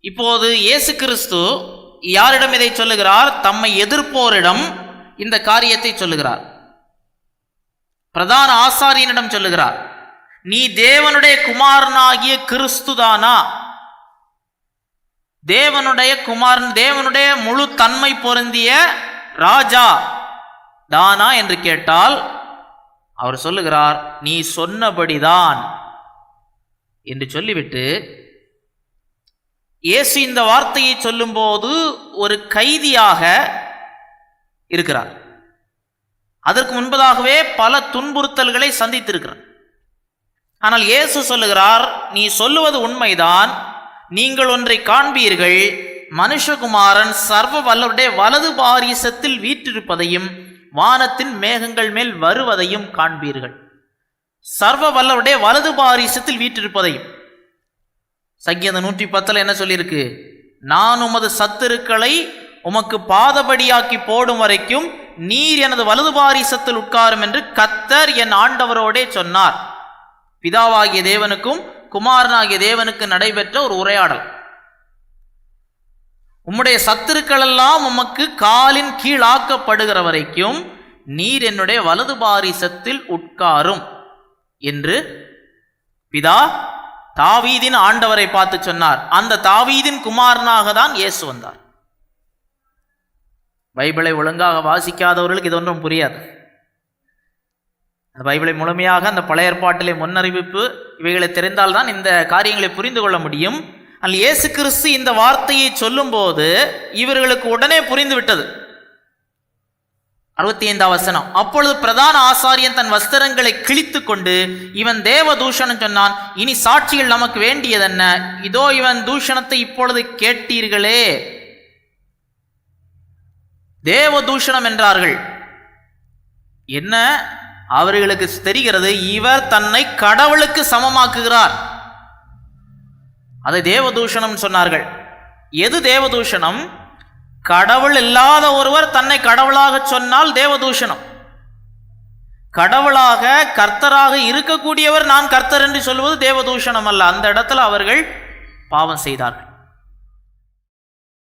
இப்போது இயேசு கிறிஸ்து யாரிடம் இதை சொல்லுகிறார்? தம்மை எதிர்ப்போரிடம் இந்த காரியத்தை சொல்லுகிறார். பிரதான ஆசாரியனிடம் சொல்லுகிறார், நீ தேவனுடைய குமாரனாகிய கிறிஸ்துதானா? தேவனுடைய குமாரன், தேவனுடைய முழு தன்மை பொருந்திய ராஜா தானா என்று கேட்டால் அவர் சொல்லுகிறார், நீ சொன்னபடிதான் என்று சொல்லிவிட்டு இயேசு இந்த வார்த்தையை சொல்லும்போது ஒரு கைதியாக இருக்கிறார். அதற்கு முன்பதாகவே பல துன்புறுத்தல்களை சந்தித்திருக்கிறார். ஆனால் இயேசு சொல்லுகிறார், நீ சொல்லுவது உண்மைதான், நீங்கள் ஒன்றை காண்பீர்கள், மனுஷகுமாரன் சர்வ வல்லவருடைய வலது பாரிசத்தில் வீற்றிருப்பதையும் வானத்தின் மேகங்கள் மேல் வருவதையும் காண்பீர்கள். சர்வ வல்லவருடைய வலது பாரிசத்தில் வீற்றிருப்பதையும். சங்கீதம் 110 என்ன சொல்லியிருக்கு? நான் உமது சத்துருக்களை உமக்கு பாதபடியாக்கி போடும் வரைக்கும் நீர் எனது வலது பாரிசத்தில் உட்காரும் என்று கர்த்தர் என் ஆண்டவரோடே சொன்னார். பிதாவாகிய தேவனுக்கும் குமாரனாகிய தேவனுக்கு நடைபெற்ற ஒரு உரையாடல். உம்முடைய சத்துருக்கள் எல்லாம் உமக்கு காலின் கீழாக்கப்படுகிற வரைக்கும் நீர் என்னுடைய வலது பாரிசத்தில் உட்காரும் என்று பிதா தாவீதின் ஆண்டவரை பார்த்து சொன்னார். அந்த தாவீதின் குமாரனாக தான் இயேசு வந்தார். பைபிளை ஒழுங்காக வாசிக்காதவர்களுக்கு இது ஒன்றும் புரியாது. அந்த பைபிளை முழுமையாக அந்த பழைய ஏற்பாட்டிலே முன்னறிவிப்பு இவைகளை தெரிந்தால்தான் இந்த காரியங்களை புரிந்து கொள்ள முடியும். ஆனால் இயேசு கிறிஸ்து இந்த வார்த்தையை சொல்லும்போது இவர்களுக்கு உடனே புரிந்து விட்டது. 65 வசனம், அப்பொழுது பிரதான ஆசாரியன் தன் வஸ்திரங்களை கிழித்து கொண்டு இவன் தேவ தூஷணம் சொன்னான், இனி சாட்சிகள் நமக்கு வேண்டியதென்ன? இதோ இவன் தூஷணத்தை இப்பொழுது கேட்டீர்களே. தேவ தூஷணம் என்றார்கள். என்ன? அவர்களுக்கு தெரிகிறது, இவர் தன்னை கடவுளுக்கு சமமாக்குகிறார். அதை தேவதூஷணம் சொன்னார்கள். எது தேவதூஷணம்? கடவுள் இல்லாத ஒருவர் தன்னை கடவுளாக சொன்னால் தேவதூஷணம். கடவுளாக கர்த்தராக இருக்கக்கூடியவர் நான் கர்த்தர் என்று சொல்வது தேவதூஷணம் அல்ல. அந்த இடத்துல அவர்கள் பாவம் செய்தார்கள்.